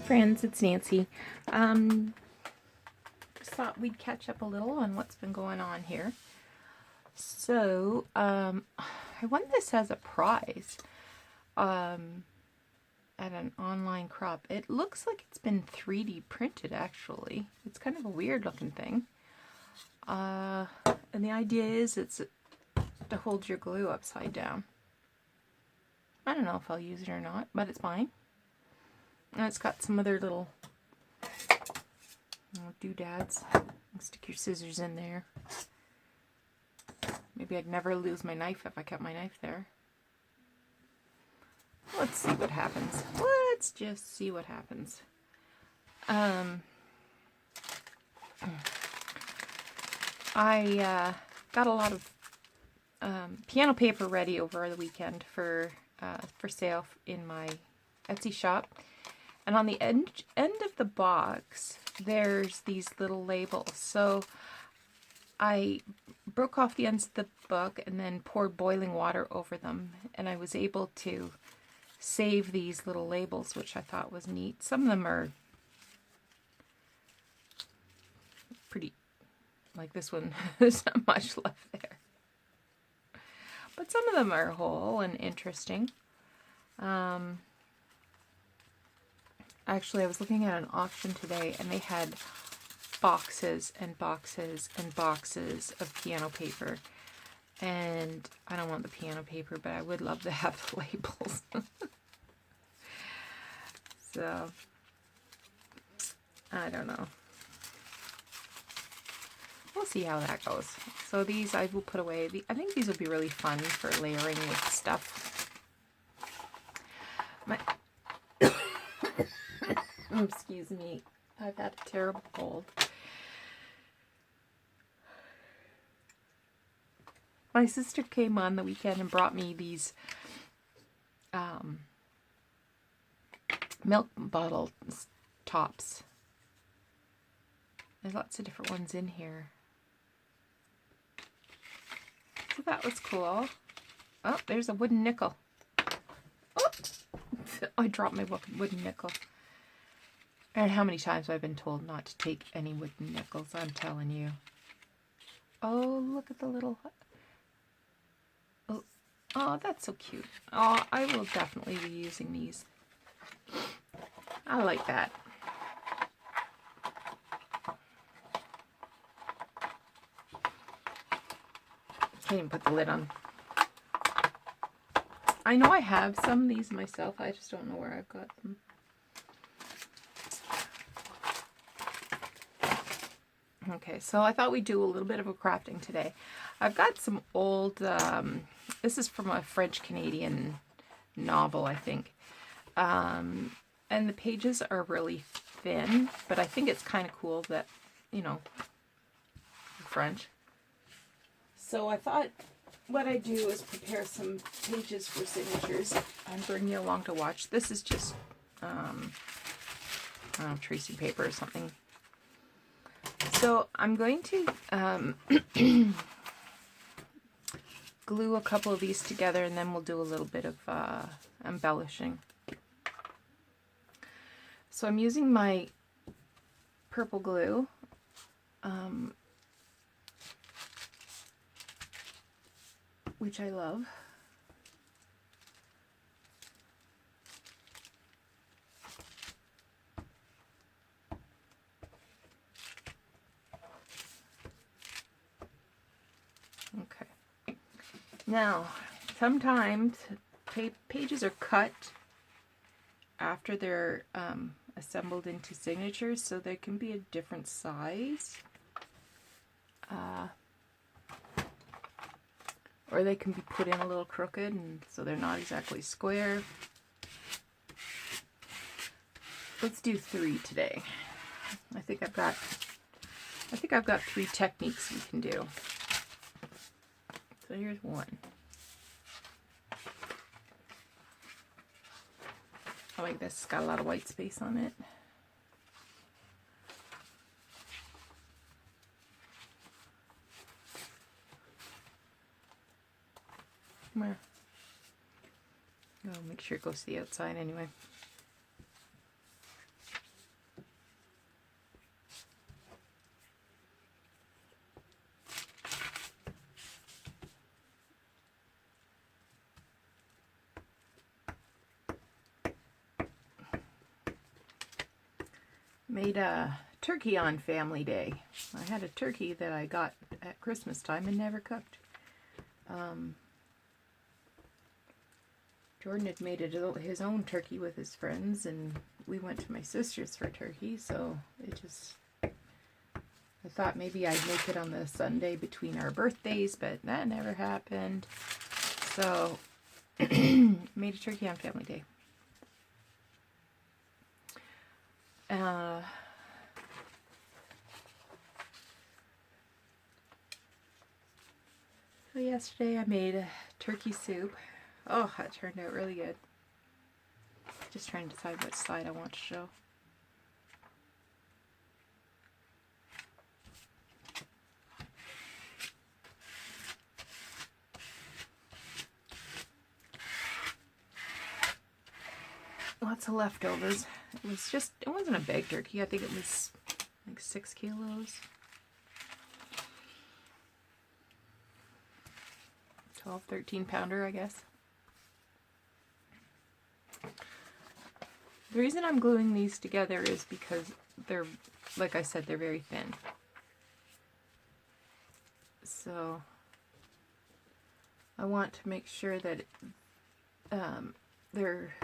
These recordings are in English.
friends, it's Nancy. Just thought we'd catch up a little on what's been going on here. So, I won this as a prize at an online crop. It looks like it's been 3D printed, actually. It's kind of a weird looking thing. And the idea is it's to hold your glue upside down. I don't know if I'll use it or not, but it's fine. And it's got some other little doodads. Stick your scissors in there. Maybe I'd never lose my knife if I kept my knife there. Let's see what happens. Let's just see what happens. I got a lot of piano paper ready over the weekend for sale in my Etsy shop. And on the end of the box, there's these little labels. So I broke off the ends of the book and then poured boiling water over them. And I was able to save these little labels, which I thought was neat. Some of them are pretty, like this one, there's not much left there. But some of them are whole and interesting. Actually, I was looking at an auction today, and they had boxes and boxes and boxes of piano paper. And I don't want the piano paper, but I would love to have the labels. So, I don't know. We'll see how that goes. So these I will put away. I think these will be really fun for layering with stuff. Excuse me, I've had a terrible cold. My sister came on the weekend and brought me these milk bottle tops. There's lots of different ones in here. So that was cool. Oh, there's a wooden nickel. Oh, I dropped my wooden nickel. And how many times I've been told not to take any wooden nickels, I'm telling you. Oh, look at the little... Oh, that's so cute. Oh, I will definitely be using these. I like that. Can't even put the lid on. I know I have some of these myself. I just don't know where I've got them. Okay, so I thought we'd do a little bit of a crafting today. I've got some old, this is from a French-Canadian novel, I think. And the pages are really thin, but I think it's kind of cool that, you know, French. So I thought what I'd do is prepare some pages for signatures and bring you along to watch. This is just, I don't know, tracing paper or something. So I'm going to glue a couple of these together, and then we'll do a little bit of embellishing. So I'm using my purple glue. Which I love. Okay. Now, sometimes pages are cut after they're assembled into signatures, so they can be a different size. Or they can be put in a little crooked, and so they're not exactly square. Let's do 3 today. I think I've got 3 techniques we can do. So here's one. I like this. It's got a lot of white space on it. Where? Oh, make sure it goes to the outside anyway. Made a turkey on Family Day. I had a turkey that I got at Christmas time and never cooked. Jordan had made his own turkey with his friends, and we went to my sister's for turkey, so I thought maybe I'd make it on the Sunday between our birthdays, but that never happened. So, made a turkey on Family Day. So yesterday I made a turkey soup. Oh, that turned out really good. Just trying to decide which side I want to show. Lots of leftovers. It wasn't a big turkey. I think it was like 6 kilos. 12, 13 pounder, I guess. The reason I'm gluing these together is because they're, like I said, they're very thin. So I want to make sure that they're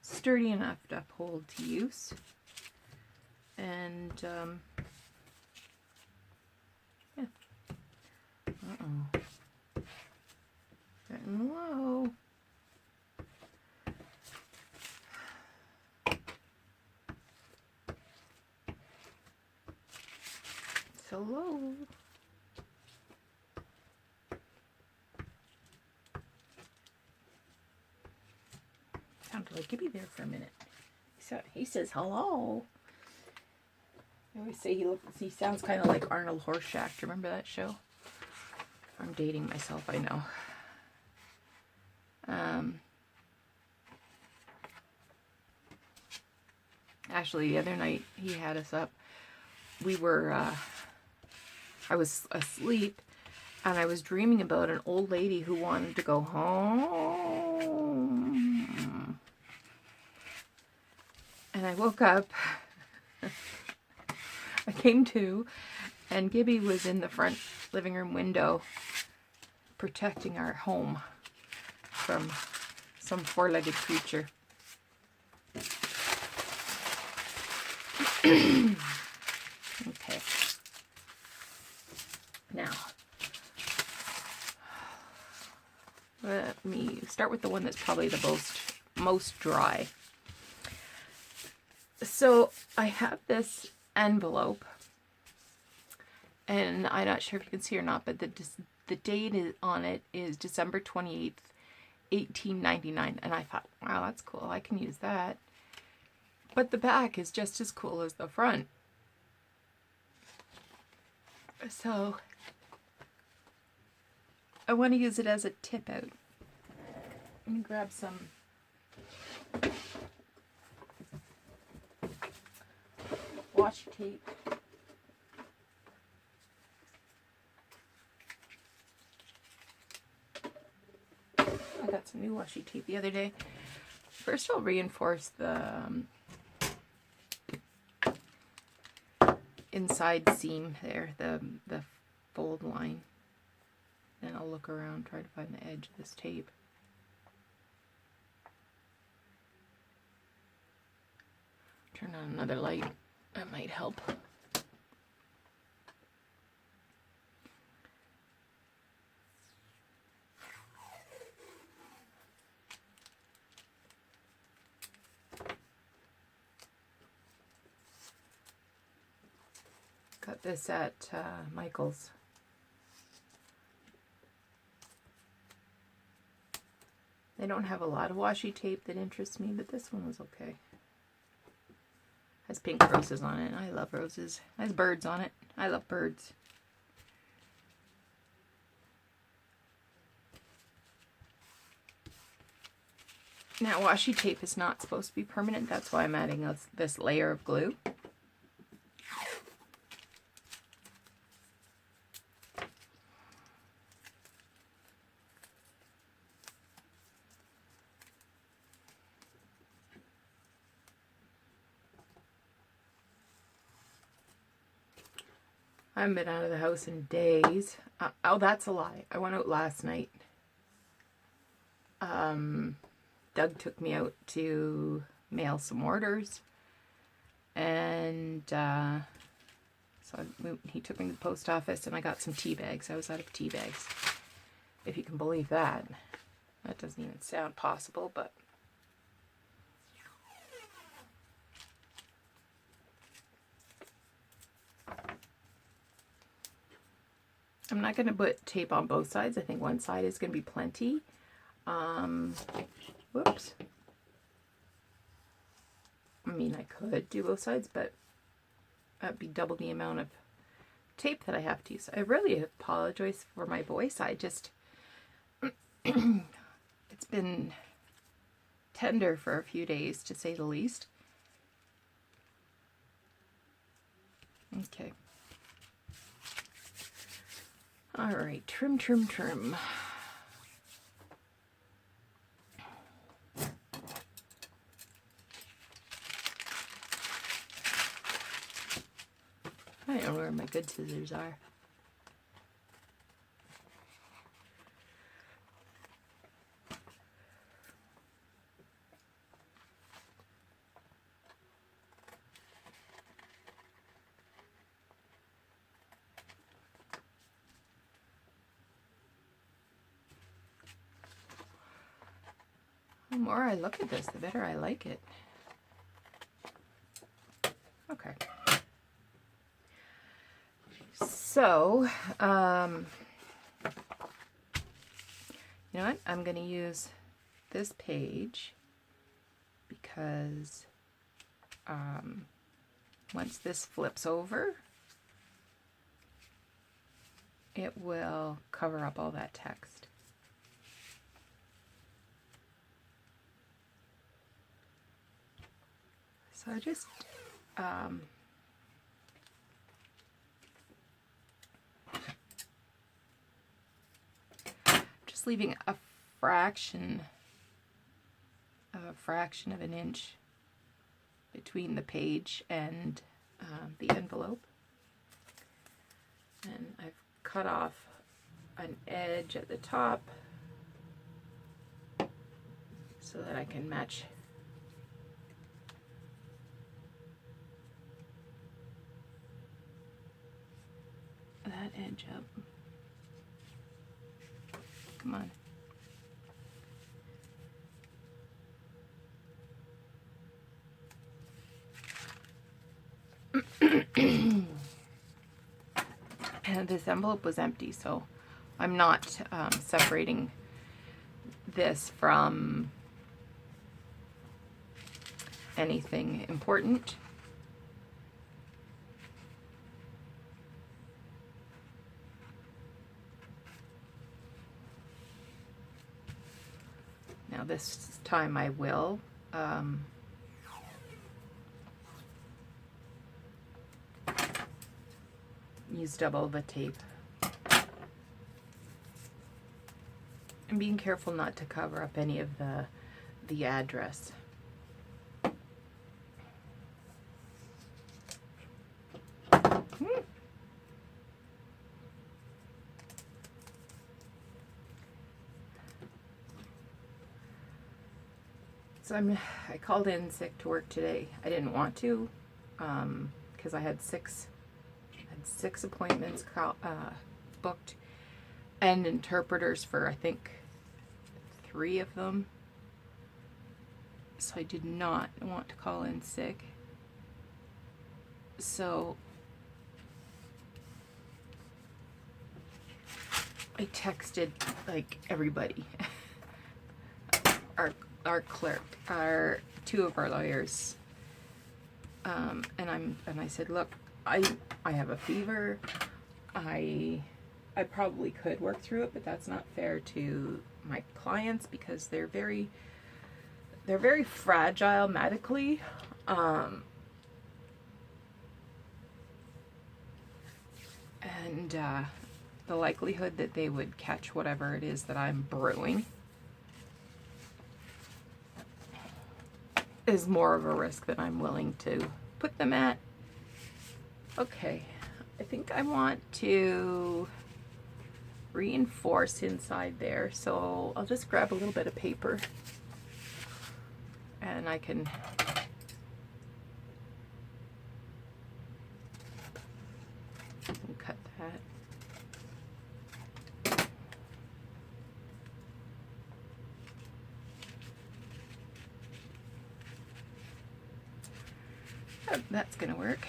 sturdy enough to uphold to use. And yeah. Getting low. So low. Sounded like Gibby there for a minute. He says hello. I always say he sounds kind of like Arnold Horseshack. Do you remember that show? I'm dating myself, I know. Actually, the other night he had us up. I was asleep, and I was dreaming about an old lady who wanted to go home. And I woke up. I came to, and Gibby was in the front living room window protecting our home from some four-legged creature. Okay. Now, let me start with the one that's probably the most dry. So I have this envelope, and I'm not sure if you can see or not, but the date on it is December 28th, 1899, and I thought, wow, that's cool, I can use that. But the back is just as cool as the front. So I want to use it as a tip out. Let me grab some washi tape. I got some new washi tape the other day. First I'll reinforce the inside seam there, the fold line. Then I'll look around, try to find the edge of this tape. Turn on another light, that might help. Got this at Michael's. They don't have a lot of washi tape that interests me, but this one was okay. Has pink roses on it. I love roses. Has birds on it. I love birds. Now, washi tape is not supposed to be permanent. That's why I'm adding this layer of glue. I haven't been out of the house in days. Oh, that's a lie. I went out last night. Doug took me out to mail some orders. And he took me to the post office and I got some tea bags. I was out of tea bags. If you can believe that. That doesn't even sound possible, but... I'm not going to put tape on both sides. I think one side is going to be plenty. Whoops. I mean, I could do both sides, but that'd be double the amount of tape that I have to use. I really apologize for my voice. I just... it's been tender for a few days, to say the least. Okay. All right, trim, trim, trim. I don't know where my good scissors are. The more I look at this, the better I like it. Okay. So, you know what? I'm going to use this page because once this flips over, it will cover up all that text. So I just leaving a fraction of an inch between the page and the envelope, and I've cut off an edge at the top so that I can match that edge up. Come on. And this envelope was empty, so I'm not separating this from anything important. Now this time I will use double the tape. And being careful not to cover up any of the address. So I called in sick to work today. I didn't want to, because I had six appointments booked, and interpreters for I think 3 of them. So I did not want to call in sick. So I texted like everybody. Our clerk, 2 of our lawyers, and I said, look, I have a fever. I probably could work through it, but that's not fair to my clients because they're very fragile medically. And the likelihood that they would catch whatever it is that I'm brewing is more of a risk than I'm willing to put them at. Okay. I think I want to reinforce inside there, so I'll just grab a little bit of paper and I can cut that. Oh, that's gonna work.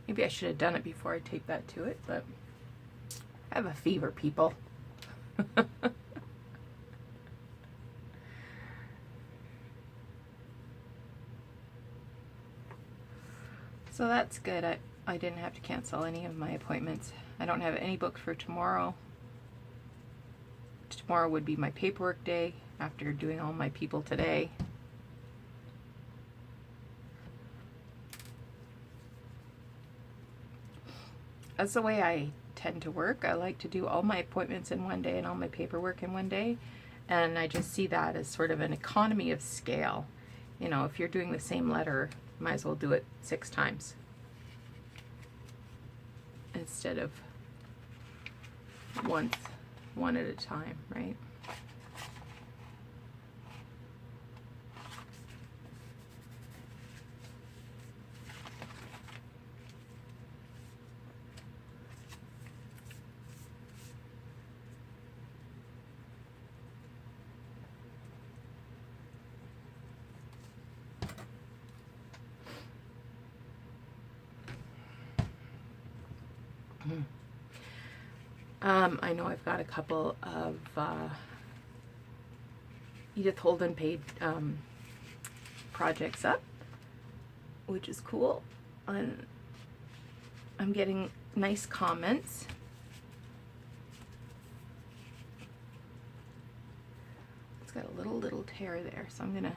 Maybe I should have done it before I taped that to it, but I have a fever, people. So that's good. I didn't have to cancel any of my appointments. I don't have any booked for tomorrow. Tomorrow would be my paperwork day after doing all my people today. That's the way I tend to work. I like to do all my appointments in one day and all my paperwork in one day. And I just see that as sort of an economy of scale. You know, if you're doing the same letter, might as well do it 6 times instead of one at a time, right? I know I've got a couple of Edith Holden paid projects up, which is cool. And I'm getting nice comments. It's got a little tear there, so I'm gonna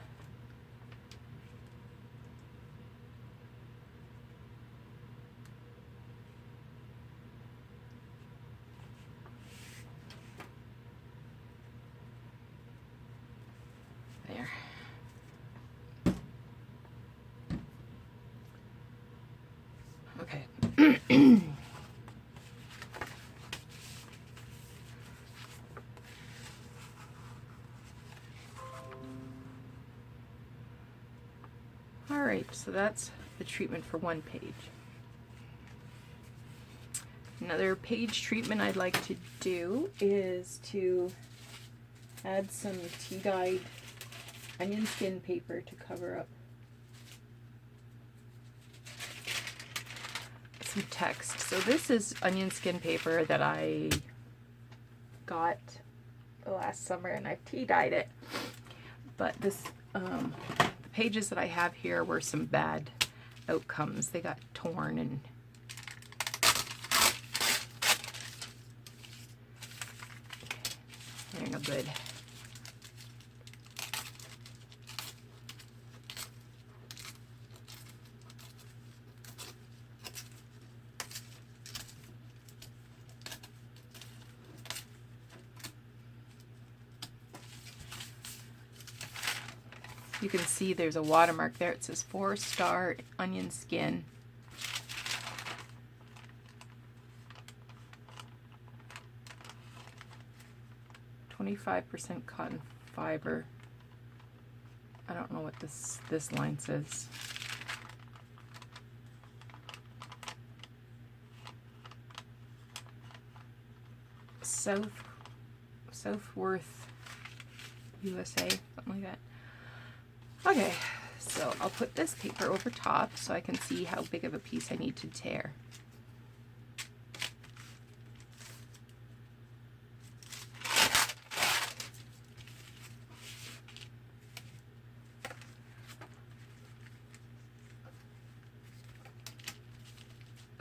Alright, so that's the treatment for one page. Another page treatment I'd like to do is to add some tea-dyed onion skin paper to cover up some text. So this is onion skin paper that I got last summer and I've tea-dyed it. But this the pages that I have here were some bad outcomes. They got torn and they're no good. You can see there's a watermark there. It says 4-star onion skin. "25% cotton fiber." I don't know what this line says. Southworth, USA, something like that. Okay, so I'll put this paper over top so I can see how big of a piece I need to tear.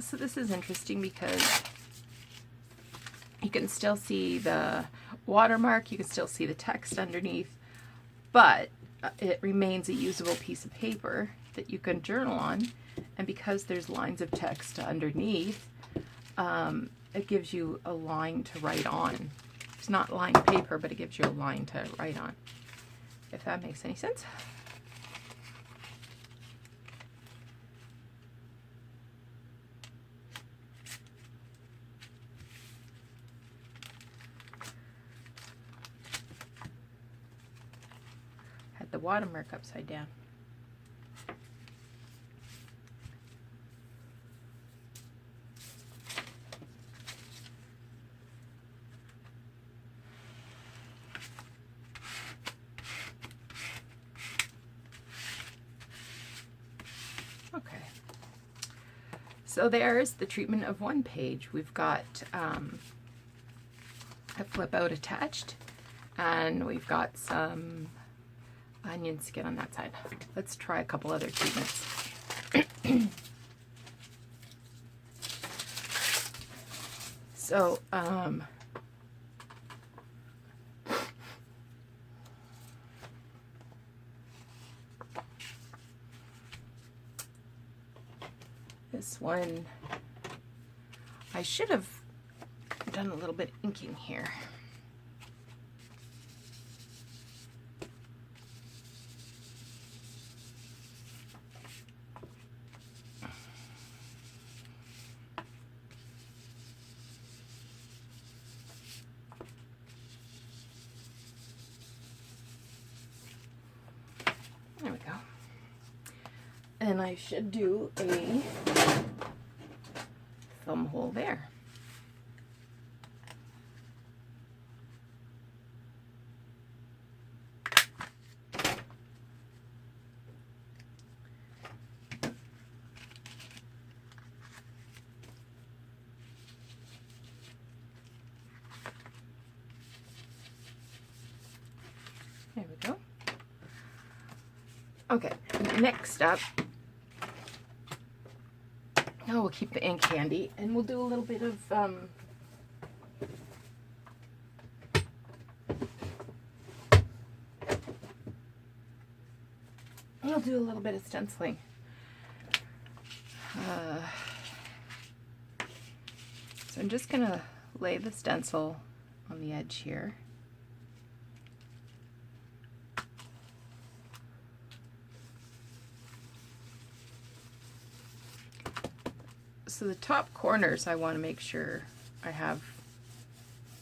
So this is interesting because you can still see the watermark, you can still see the text underneath, but it remains a usable piece of paper that you can journal on. And because there's lines of text underneath, it gives you a line to write on. It's not lined paper, but it gives you a line to write on, if that makes any sense. watermark upside down. Okay. So there's the treatment of one page. We've got a flip out attached, and we've got some onion skin on that side. Let's try a couple other treatments. So, this one, I should have done a little bit inking here. There we go. And I should do a thumb hole there. There we go. Okay, next up, now we'll keep the ink handy, and we'll do a little bit of stenciling. So I'm just gonna lay the stencil on the edge here. So the top corners, I want to make sure I have,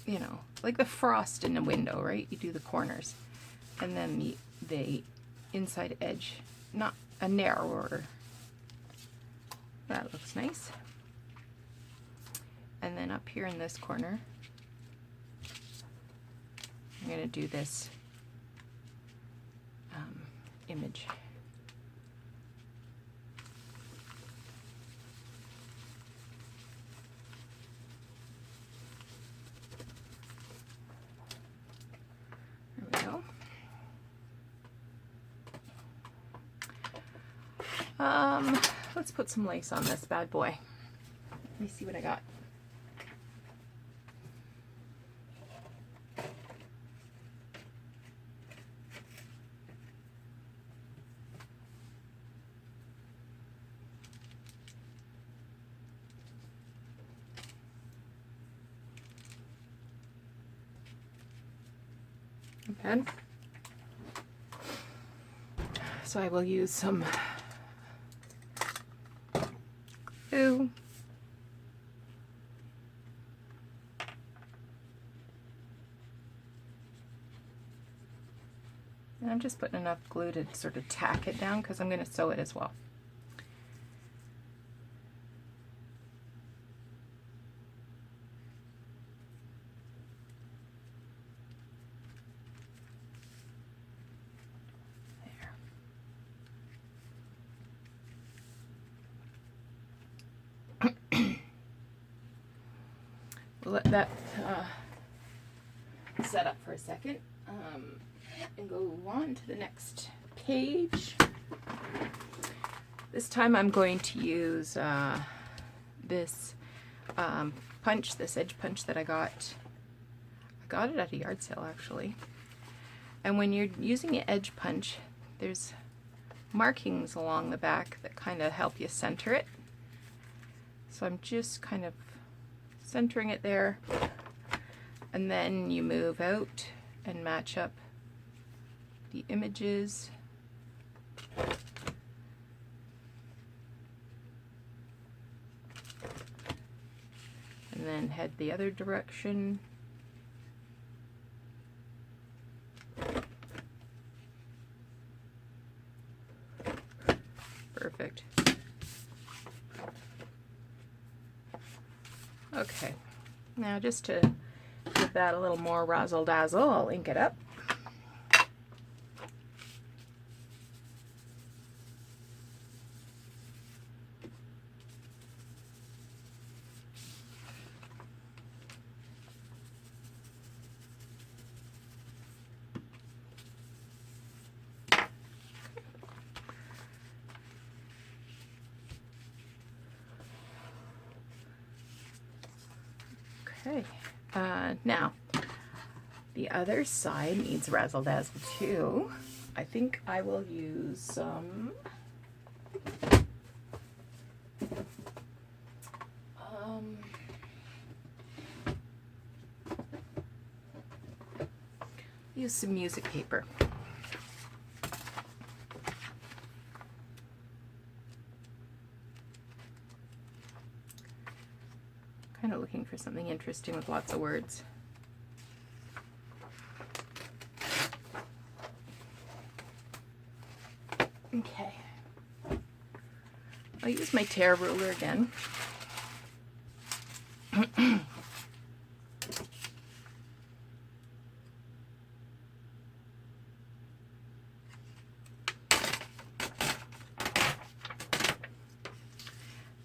you know, like the frost in the window, right? You do the corners. And then the inside edge, not a narrower. That looks nice. And then up here in this corner, I'm going to do this image. Let's put some lace on this bad boy. Let me see what I got. Okay. So I will use some glue. And I'm just putting enough glue to sort of tack it down because I'm going to sew it as well. We'll let that set up for a second and go on to the next page. This time I'm going to use this punch, this edge punch that I got. I got it at a yard sale actually. And when you're using an edge punch, there's markings along the back that kind of help you center it. So I'm just kind of centering it there, and then you move out and match up the images. And then head the other direction. Now just to give that a little more razzle dazzle, I'll ink it up. Okay, now the other side needs razzle dazzle too. I think I will use some music paper. Kind of looking for something interesting with lots of words. Okay. I'll use my tear ruler again.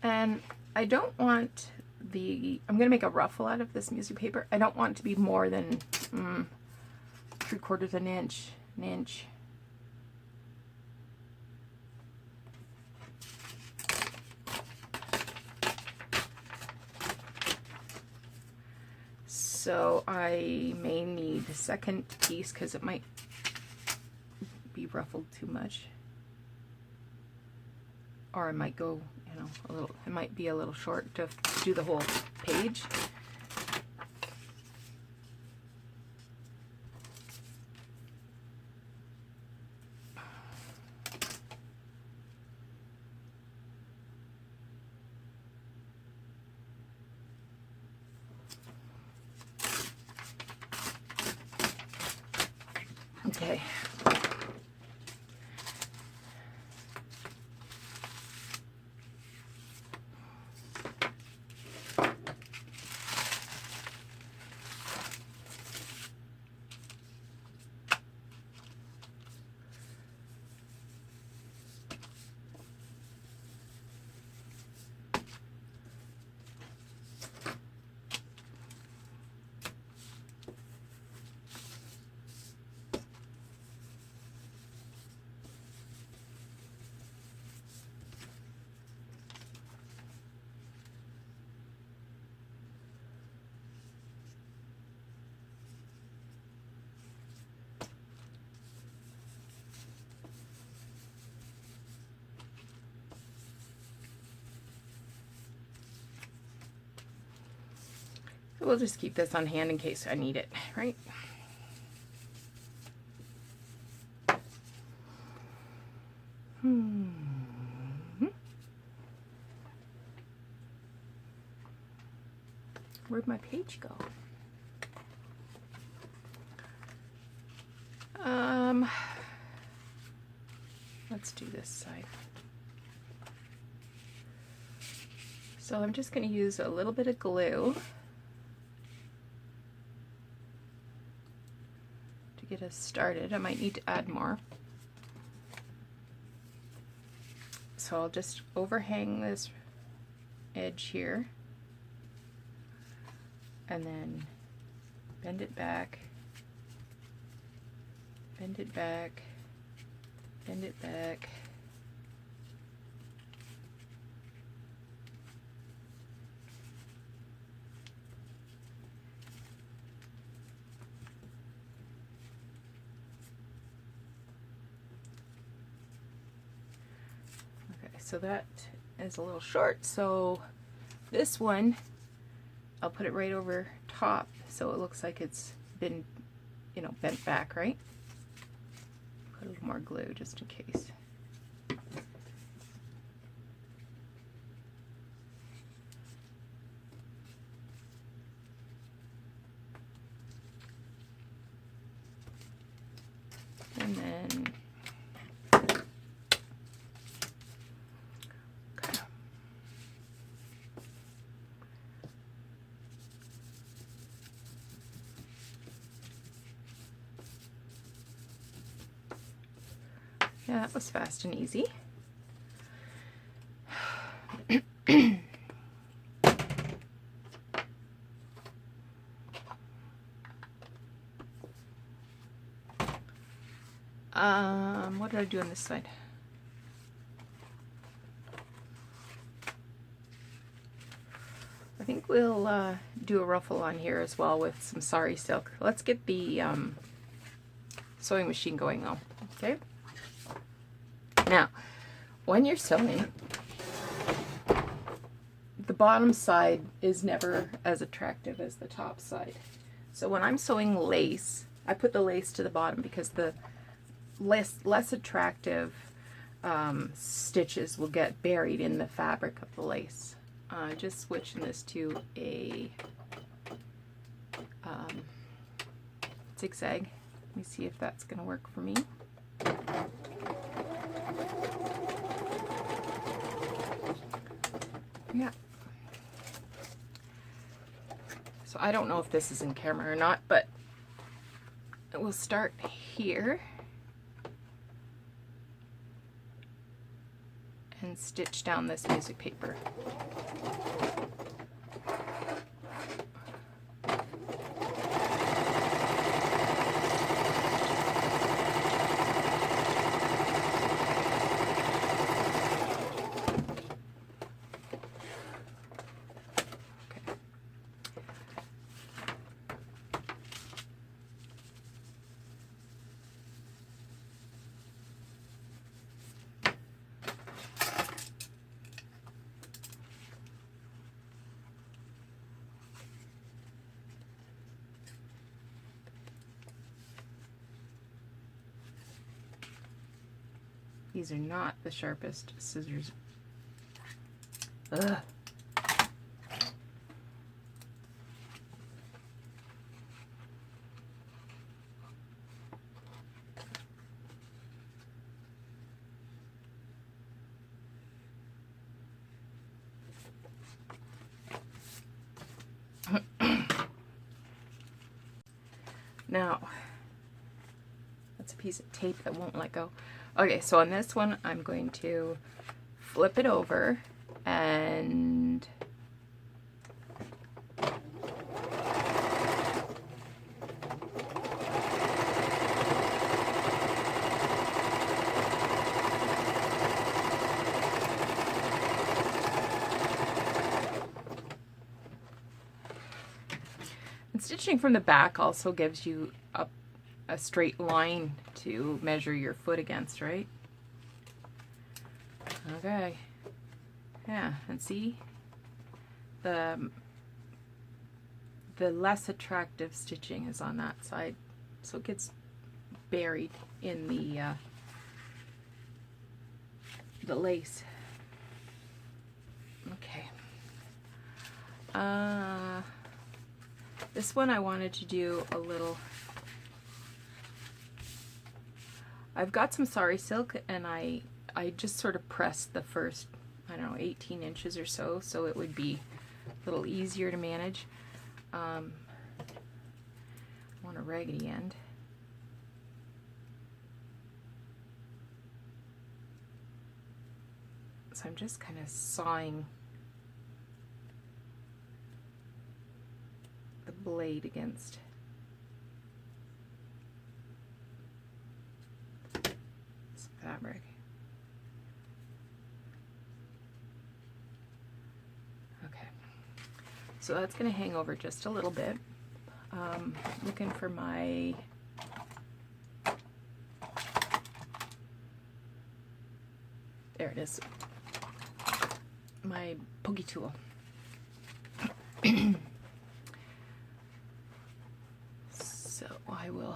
And I don't want I'm going to make a ruffle out of this music paper. I don't want it to be more than 3/4 an inch, an inch. So I may need a second piece because it might be ruffled too much. Or I might go, you know, a little, it might be a little short to do the whole page. Okay. So we'll just keep this on hand in case I need it, right? Where'd my page go? Let's do this side. So I'm just going to use a little bit of glue to get us started. I might need to add more. So I'll just overhang this edge here and then bend it back, bend it back, bend it back. Okay, so that is a little short, so this one I'll put it right over top so it looks like it's been, you know, bent back, right? Put a little more glue just in case. And then Yeah, that was fast and easy. What did I do on this side? I think we'll do a ruffle on here as well with some sari silk. Let's get the sewing machine going though, okay? Now, when you're sewing, the bottom side is never as attractive as the top side. So when I'm sewing lace, I put the lace to the bottom because the less attractive stitches will get buried in the fabric of the lace. Just switching this to a zigzag. Let me see if that's going to work for me. Yeah. So I don't know if this is in camera or not, but we'll start here and stitch down this music paper. These are not the sharpest scissors. Ugh. Now, that's a piece of tape that won't let go. Okay, so on this one, I'm going to flip it over and stitching from the back also gives you a straight line to measure your foot against, right? Okay. Yeah, and see? The less attractive stitching is on that side, so it gets buried in the lace. Okay. This one I wanted to do a little. I've got some sari silk, and I just sort of pressed the first, I don't know, 18 inches or so it would be a little easier to manage. I want a raggedy end. So I'm just kind of sawing the blade against fabric. Okay, so that's going to hang over just a little bit. Looking for my there it is, my pokey tool. So I will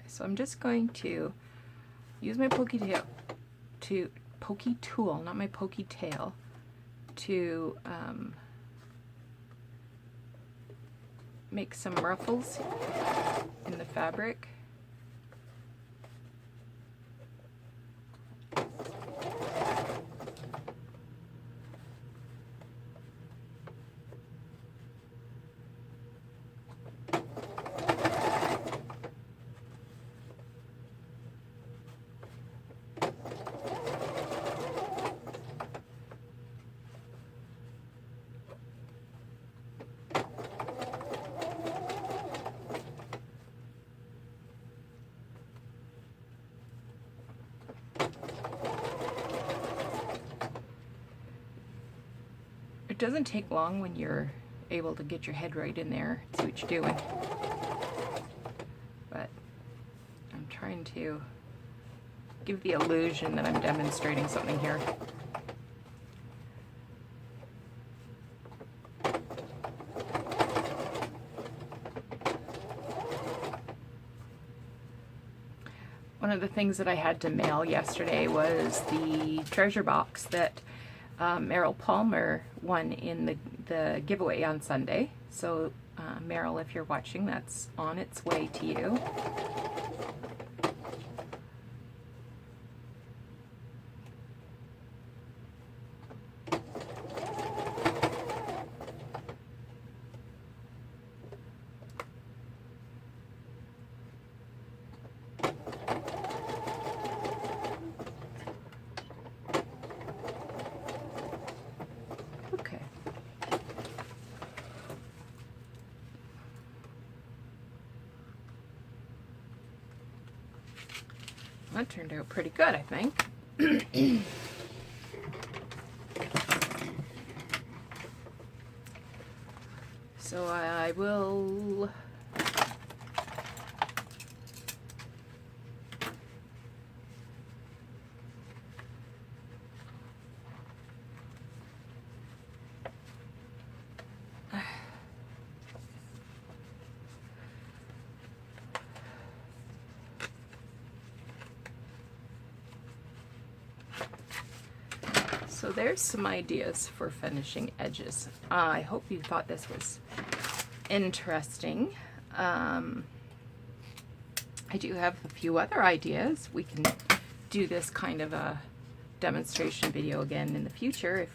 so I'm just going to use my pokey tool, not my pokey tail, to make some ruffles in the fabric. doesn't take long when you're able to get your head right in there, see what you're doing. But I'm trying to give the illusion that I'm demonstrating something here. One of the things that I had to mail yesterday was the treasure box that Meryl Palmer won in the giveaway on Sunday. So Meryl, if you're watching, that's on its way to you. That turned out pretty good, I think. So I will so there's some ideas for finishing edges. I hope you thought this was interesting. I do have a few other ideas. We can do this kind of a demonstration video again in the future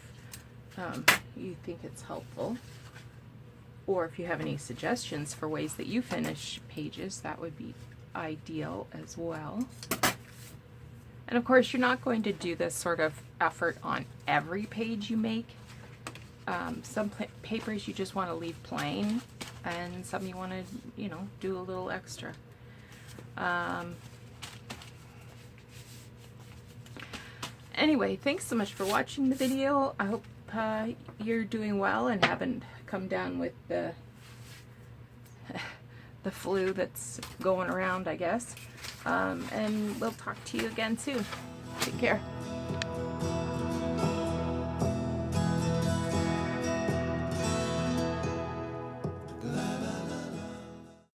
if you think it's helpful. Or if you have any suggestions for ways that you finish pages, that would be ideal as well. And of course, you're not going to do this sort of effort on every page you make. Some papers you just want to leave plain, and some you want to, you know, do a little extra. Anyway, thanks so much for watching the video. I hope you're doing well and haven't come down with the flu that's going around, I guess. And we'll talk to you again soon. Take care.